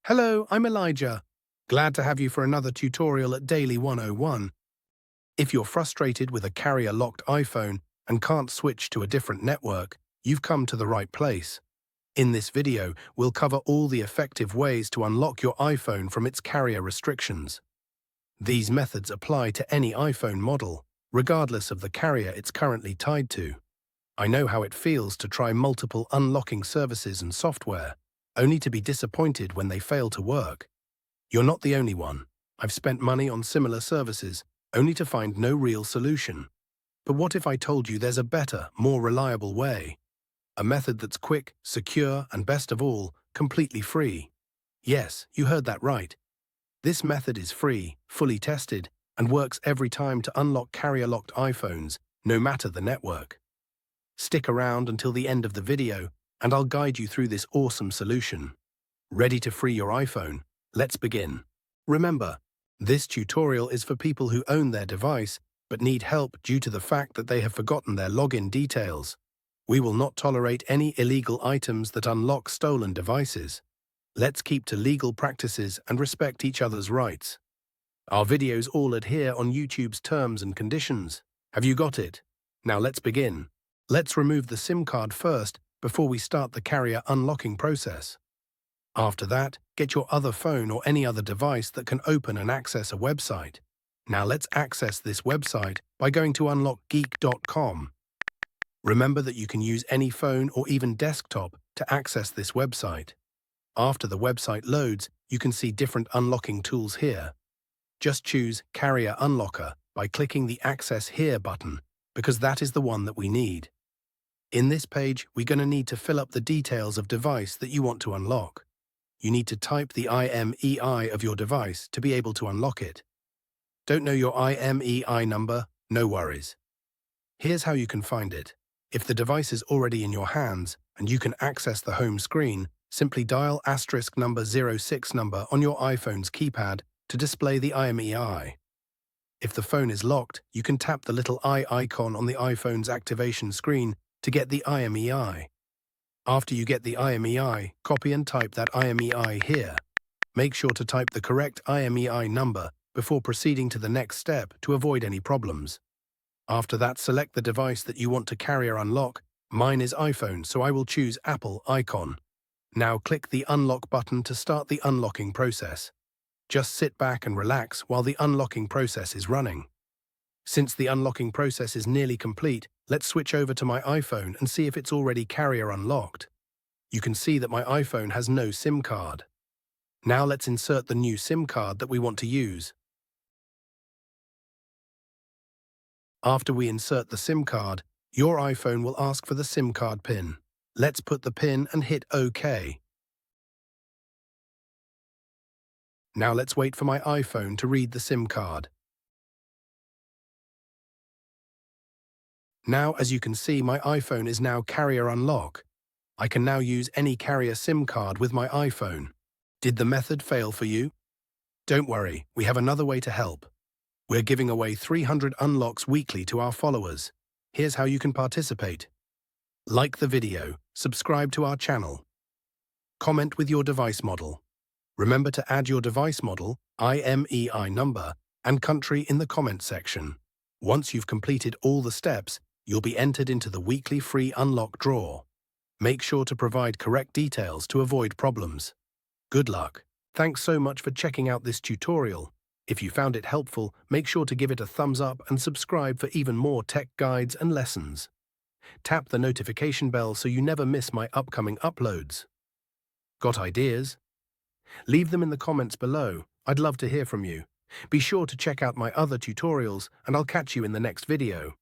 Hello, I'm Elijah. Glad to have you for another tutorial at Daily 101. If you're frustrated with a carrier-locked iPhone and can't switch to a different network, you've come to the right place. In this video, we'll cover all the effective ways to unlock your iPhone from its carrier restrictions. These methods apply to any iPhone model, regardless of the carrier it's currently tied to. I know how it feels to try multiple unlocking services and software, only to be disappointed when they fail to work. You're not the only one. I've spent money on similar services, only to find no real solution. But what if I told you there's a better, more reliable way? A method that's quick, secure, and best of all, completely free. Yes, you heard that right. This method is free, fully tested, and works every time to unlock carrier-locked iPhones, no matter the network. Stick around until the end of the video, and I'll guide you through this awesome solution. Ready to free your iPhone? Let's begin. Remember, this tutorial is for people who own their device but need help due to the fact that they have forgotten their login details. We will not tolerate any illegal items that unlock stolen devices. Let's keep to legal practices and respect each other's rights. Our videos all adhere on YouTube's terms and conditions. Have you got it? Now let's begin. Let's remove the SIM card first before we start the carrier unlocking process. After that, get your other phone or any other device that can open and access a website. Now let's access this website by going to unlockgeek.com. Remember that you can use any phone or even desktop to access this website. After the website loads, you can see different unlocking tools here. Just choose Carrier Unlocker by clicking the Access Here button, because that is the one that we need. In this page, we're going to need to fill up the details of device that you want to unlock. You need to type the IMEI of your device to be able to unlock it. Don't know your IMEI number? No worries. Here's how you can find it. If the device is already in your hands and you can access the home screen, simply dial *06 number on your iPhone's keypad to display the IMEI. If the phone is locked, you can tap the little eye icon on the iPhone's activation screen to get the IMEI. After you get the IMEI, copy and type that IMEI here. Make sure to type the correct IMEI number before proceeding to the next step to avoid any problems. After that, select the device that you want to carrier unlock. Mine is iPhone, so I will choose Apple icon. Now click the unlock button to start the unlocking process. Just sit back and relax while the unlocking process is running. Since the unlocking process is nearly complete, let's switch over to my iPhone and see if it's already carrier unlocked. You can see that my iPhone has no SIM card. Now let's insert the new SIM card that we want to use. After we insert the SIM card, your iPhone will ask for the SIM card PIN. Let's put the PIN and hit OK. Now let's wait for my iPhone to read the SIM card. Now, as you can see, my iPhone is now carrier unlock. I can now use any carrier SIM card with my iPhone. Did the method fail for you? Don't worry, we have another way to help. We're giving away 300 unlocks weekly to our followers. Here's how you can participate. Like the video, subscribe to our channel. Comment with your device model. Remember to add your device model, IMEI number, and country in the comment section. Once you've completed all the steps, you'll be entered into the weekly free unlock draw. Make sure to provide correct details to avoid problems. Good luck. Thanks so much for checking out this tutorial. If you found it helpful, make sure to give it a thumbs up and subscribe for even more tech guides and lessons. Tap the notification bell so you never miss my upcoming uploads. Got ideas? Leave them in the comments below. I'd love to hear from you. Be sure to check out my other tutorials, and I'll catch you in the next video.